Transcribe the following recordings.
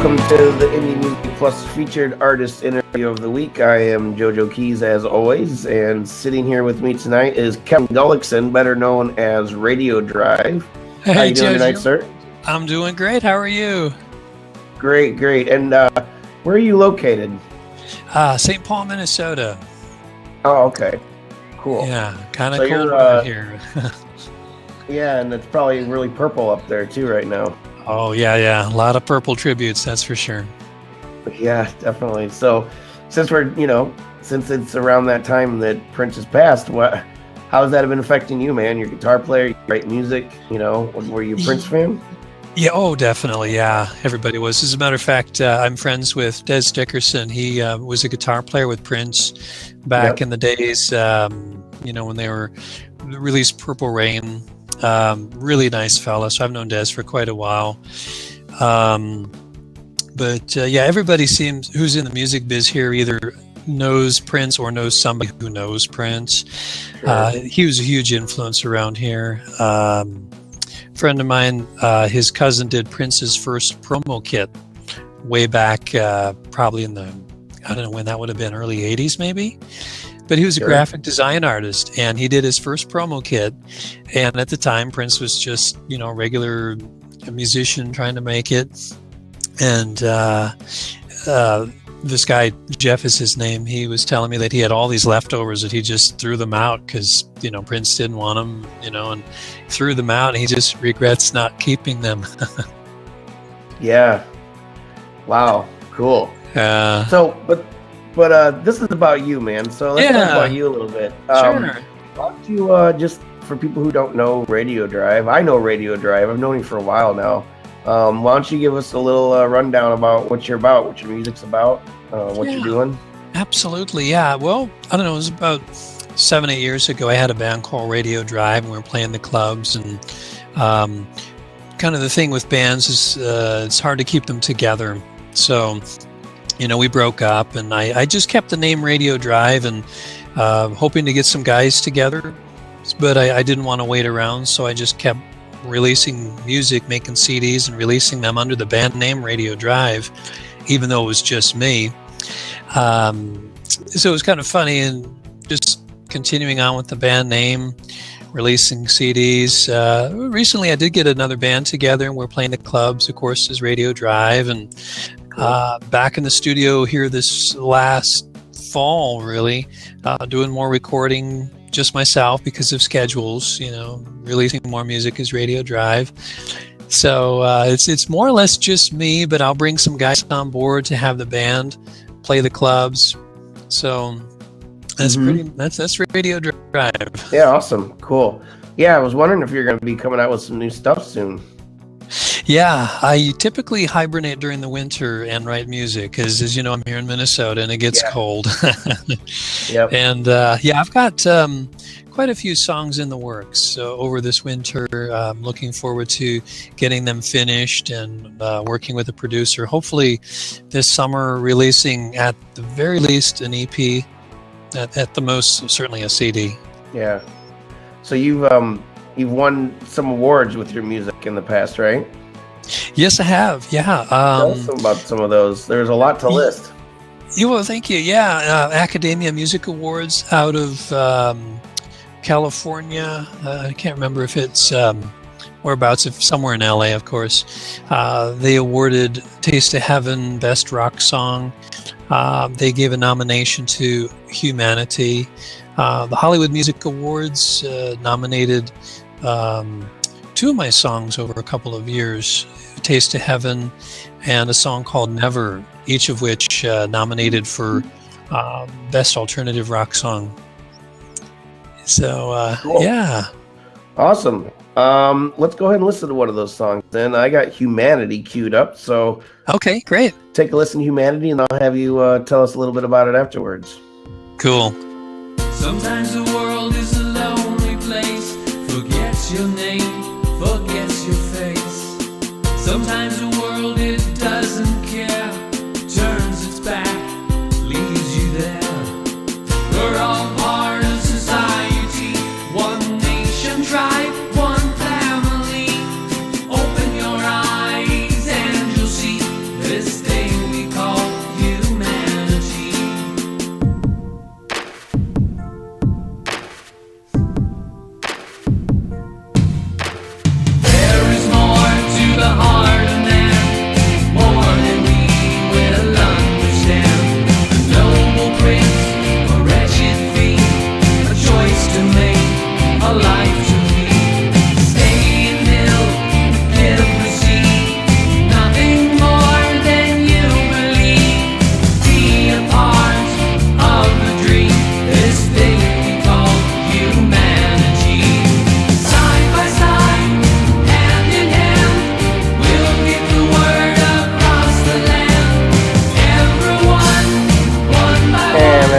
welcome to the Indie Music Plus featured artist interview of the week. I am JoJo Keys, as always, and sitting here with me tonight is Kevin Gullickson, better known as Radio Drive. Hey, how you doing JoJo. tonight, sir? I'm doing great. How are you? Great, great. And where are you located? St. Paul, Minnesota. Oh, okay. Cool. Yeah, kind of So cold you're, out here. Yeah, and it's probably really purple up there too right now. Oh, yeah. A lot of purple tributes, that's for sure. Yeah, definitely. So since since it's around that time that Prince has passed, how has that been affecting you, man? You're a guitar player, you write music, were you a Prince fan? Yeah, oh, definitely, yeah. Everybody was. As a matter of fact, I'm friends with Des Dickerson. He was a guitar player with Prince back in the days, when they were released Purple Rain. Really nice fella. So I've known Des for quite a while. But everybody seems who's in the music biz here either knows Prince or knows somebody who knows Prince. Sure. He was a huge influence around here. Friend of mine, his cousin did Prince's first promo kit way back, probably in the, I don't know when that would have been, early 80s maybe. But he was a graphic design artist, and he did his first promo kit. And at the time, Prince was just, a regular musician trying to make it. And this guy, Jeff is his name, he was telling me that he had all these leftovers that he just threw them out because, Prince didn't want them, and threw them out, and he just regrets not keeping them. Yeah. Wow. Cool. But this is about you, man. So let's talk about you a little bit. Sure. Why don't you, just for people who don't know Radio Drive, I know Radio Drive. I've known you for a while now. Why don't you give us a little rundown about what you're about, what your music's about, what you're doing? Absolutely, yeah. Well, I don't know, it was about 7-8 years ago. I had a band called Radio Drive, and we were playing the clubs. And kind of the thing with bands is it's hard to keep them together. So, we broke up, and I just kept the name Radio Drive and hoping to get some guys together. But I didn't want to wait around, so I just kept releasing music, making CDs, and releasing them under the band name Radio Drive, even though it was just me. So it was kind of funny, and just continuing on with the band name, releasing CDs. Recently, I did get another band together, and we're playing the clubs, of course, as Radio Drive, and back in the studio here this last fall, really, doing more recording, just myself because of schedules, releasing more music as Radio Drive. So it's more or less just me, but I'll bring some guys on board to have the band play the clubs. So that's that's Radio Drive. Yeah, awesome. Cool. Yeah, I was wondering if you're going to be coming out with some new stuff soon. Yeah, I typically hibernate during the winter and write music because, as you know, I'm here in Minnesota and it gets cold. Yep. And I've got quite a few songs in the works over this winter. I'm looking forward to getting them finished and working with a producer. Hopefully this summer releasing at the very least an EP, at the most certainly a CD. Yeah. So you've won some awards with your music in the past, right? Yes, I have. Yeah. Tell us about some of those. There's a lot to list. Well, thank you. Yeah, Academia Music Awards out of California. I can't remember if it's whereabouts, if somewhere in LA, of course. They awarded Taste of Heaven Best Rock Song. They gave a nomination to Humanity. The Hollywood Music Awards nominated two of my songs over a couple of years, Taste of Heaven and a song called Never, each of which nominated for Best Alternative Rock Song. So, cool. Yeah. Awesome. Let's go ahead and listen to one of those songs. Then I got Humanity queued up, so Okay, great. take a listen to Humanity, and I'll have you tell us a little bit about it afterwards. Cool. Sometimes the world is a lonely place. Forgets your name, forgets your face. Sometimes the world, it doesn't care. Turns its back, leaves you there. We're all part of society. One nation, tribe, one family. Open your eyes and you'll see this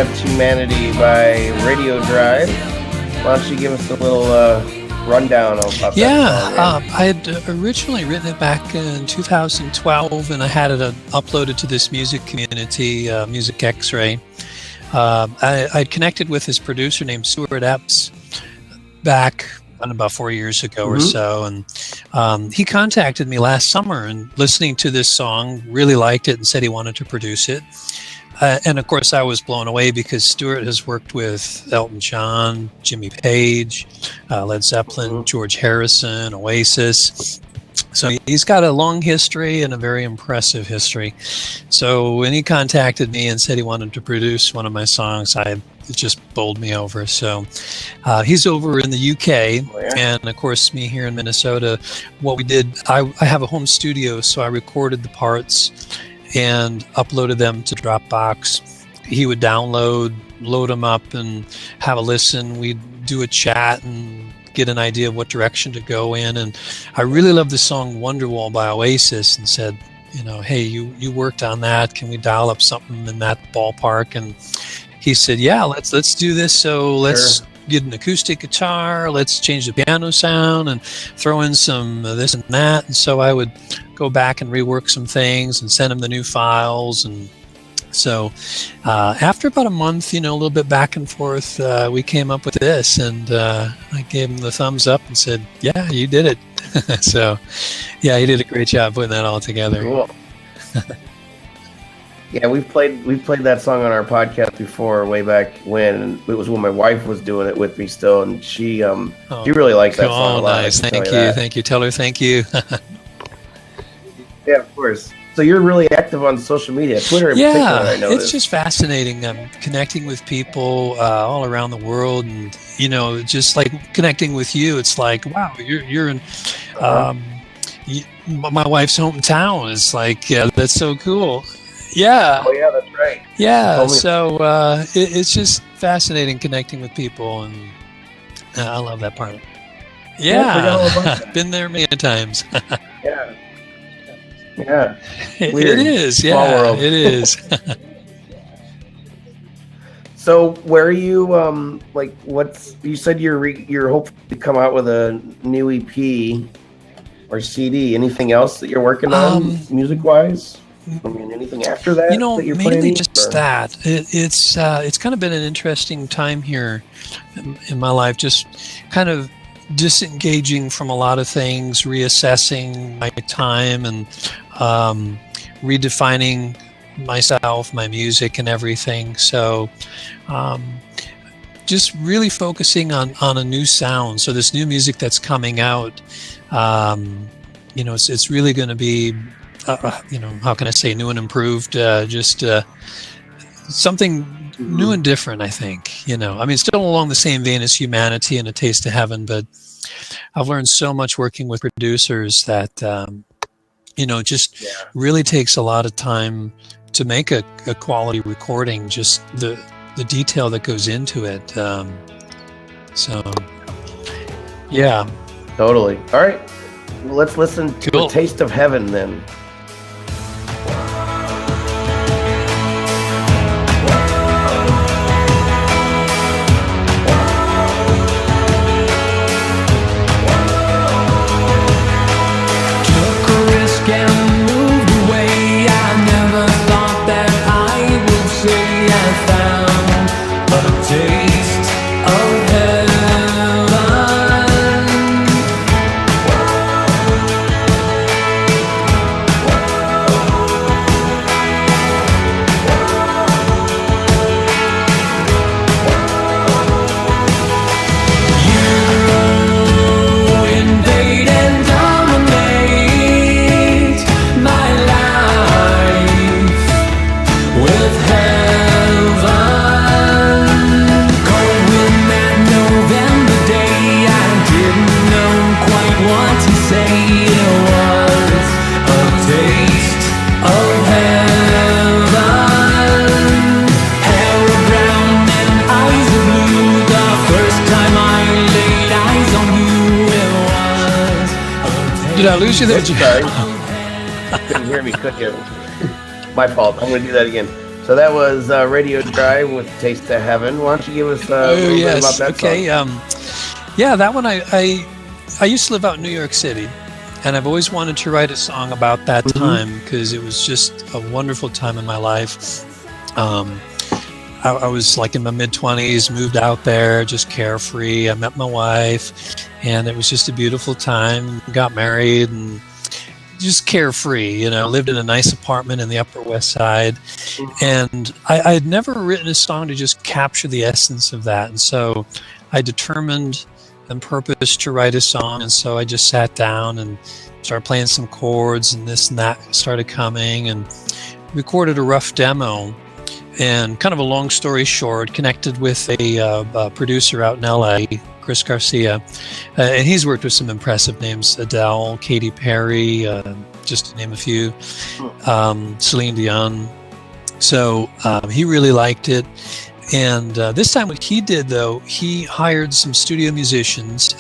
Against Humanity by Radio Drive. Why don't you give us a little rundown of that song? I had originally written it back in 2012, and I had it uploaded to this music community, Music X-Ray. I'd connected with his producer named Stuart Epps back about 4 years ago or so, and he contacted me last summer and listening to this song, really liked it and said he wanted to produce it. And of course, I was blown away because Stuart has worked with Elton John, Jimmy Page, Led Zeppelin, George Harrison, Oasis. So he's got a long history and a very impressive history. So when he contacted me and said he wanted to produce one of my songs, it just bowled me over. So he's over in the UK, and of course me here in Minnesota. What we did, I have a home studio, so I recorded the parts and uploaded them to Dropbox. He would load them up and have a listen. We'd do a chat and get an idea of what direction to go in. And I really love the song Wonderwall by Oasis, and said, hey, you worked on that. Can we dial up something in that ballpark? And he said, yeah, let's do this. So let's get an acoustic guitar. Let's change the piano sound and throw in some this and that. And so I would go back and rework some things and send him the new files. And so after about a month, a little bit back and forth, we came up with this, and I gave him the thumbs up and said, yeah, you did it. So yeah, he did a great job putting that all together. Cool. Yeah, we've played that song on our podcast before, way back when, and it was when my wife was doing it with me still, and she really likes that song a lot. Nice. Thank you. Tell her thank you. Yeah, of course. So you're really active on social media, Twitter in particular, I know. It's just fascinating. I'm connecting with people all around the world, and just like connecting with you, it's like, wow, you're in my wife's hometown. It's like, yeah, that's so cool. Yeah. Oh yeah, that's right. Yeah. So it's just fascinating connecting with people, and I love that part. Yeah. Been there many times. Yeah. Yeah. It is. Yeah. Small world. It is. So where are you? You said you're hoping to come out with a new EP or CD. Anything else that you're working on, music wise? I mean, anything after that? That you're mainly planning, just that. It's kind of been an interesting time here in my life. Just kind of disengaging from a lot of things, reassessing my time, and redefining myself, my music, and everything. So, just really focusing on a new sound. So this new music that's coming out, it's really going to be. How can I say, new and improved, just something new and different, I think. Still along the same vein as Humanity and A Taste of Heaven, but I've learned so much working with producers that, just really takes a lot of time to make a quality recording, just the detail that goes into it. So, yeah. Totally. All right. Well, let's listen to A Taste of Heaven then. Did I lose you there? Sorry. Couldn't hear me, could you? My fault. I'm going to do that again. So that was Radio Drive with Taste of Heaven. Why don't you give us a little bit about that song? Yeah, that one I used to live out in New York City, and I've always wanted to write a song about that time because it was just a wonderful time in my life. I was like in my mid-20s, moved out there, just carefree. I met my wife, and it was just a beautiful time. Got married and just carefree, you know, lived in a nice apartment in the Upper West Side. And I had never written a song to just capture the essence of that. And so I determined and purposed to write a song. And so I just sat down and started playing some chords, and this and that started coming, and recorded a rough demo. And kind of a long story short, connected with a producer out in LA, Chris Garcia, and he's worked with some impressive names: Adele, Katy Perry, just to name a few, Celine Dion. So he really liked it. And this time what he did, though, he hired some studio musicians,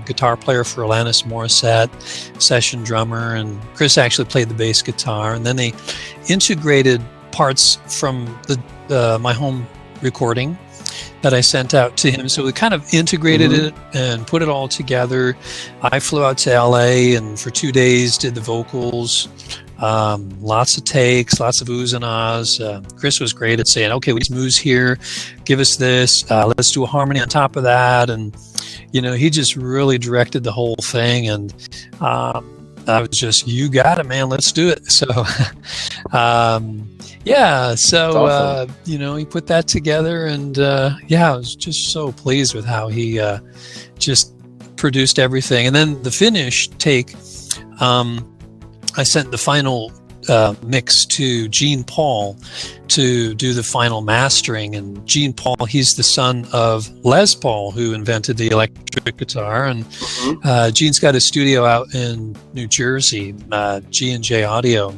guitar player for Alanis Morissette, session drummer, and Chris actually played the bass guitar. And then they integrated parts from my home recording that I sent out to him. So we kind of integrated it and put it all together. I flew out to LA and for 2 days did the vocals. Lots of takes, lots of oohs and ahs. Chris was great at saying, okay, we just moves here, give us this, let's do a harmony on top of that. And, you know, he just really directed the whole thing. And I was just, you got it, man, let's do it. So, yeah, so, awesome. You know, he put that together, and yeah, I was just so pleased with how he just produced everything. And then the finished take, I sent the final mix to Gene Paul to do the final mastering. And Gene Paul, he's the son of Les Paul, who invented the electric guitar. And Gene's got a studio out in New Jersey, G&J Audio.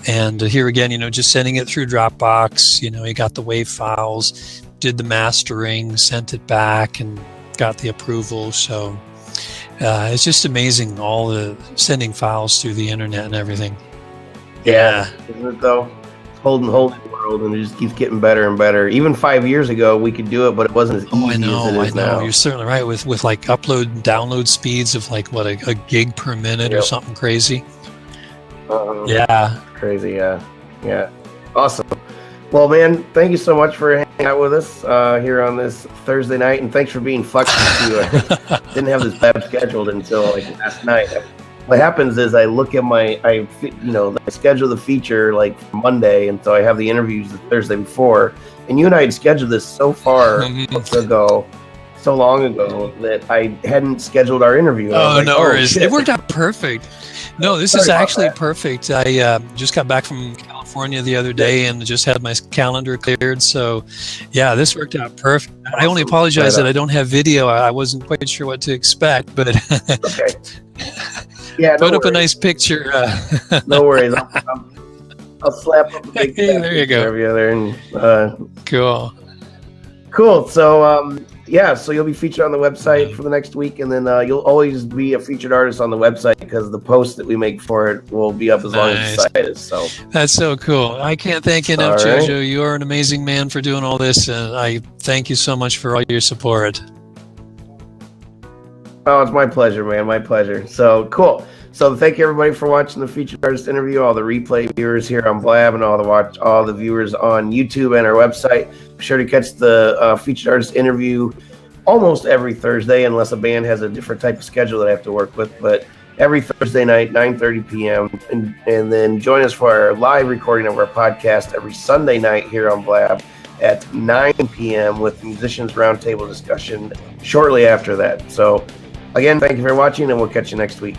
And here again, you know, just sending it through Dropbox, you know, he got the WAV files, did the mastering, sent it back, and got the approval. So it's just amazing, all the sending files through the internet and everything. Yeah. Isn't it though? It's holding the world, and it just keeps getting better and better. Even 5 years ago, we could do it, but it wasn't as easy as it is now. You're certainly right. With like upload and download speeds of like, what, a gig per minute or something crazy. Yeah. Crazy, yeah. Awesome. Well, man, thank you so much for hanging out with us here on this Thursday night, and thanks for being flexible. Didn't have this BAB scheduled until like last night. What happens is I look at I schedule the feature like Monday, and so I have the interviews the Thursday before. And you and I had scheduled this so far so long ago that I hadn't scheduled our interview. No worries. It worked out perfect. No, this is actually perfect. I just got back from California the other day and just had my calendar cleared. So, yeah, this worked out perfect. Awesome. I only apologize that I don't have video. I wasn't quite sure what to expect, but okay. Yeah, put up a nice picture. No worries. I'll slap up a big there you go. There and, Cool. So, yeah, so you'll be featured on the website for the next week, and then you'll always be a featured artist on the website because the post that we make for it will be up as long as the site is. So that's so cool. I can't thank you enough, Jojo. You are an amazing man for doing all this, and I thank you so much for all your support. Oh, it's my pleasure, man. My pleasure. So cool. So thank you everybody for watching the featured artist interview, all the replay viewers here on Blab, and all the viewers on YouTube and our website. Be sure to catch the featured artist interview almost every Thursday, unless a band has a different type of schedule that I have to work with. But every Thursday night, 9:30 p.m. And then join us for our live recording of our podcast every Sunday night here on Blab at 9 p.m. with Musicians Roundtable discussion shortly after that. So again, thank you for watching, and we'll catch you next week.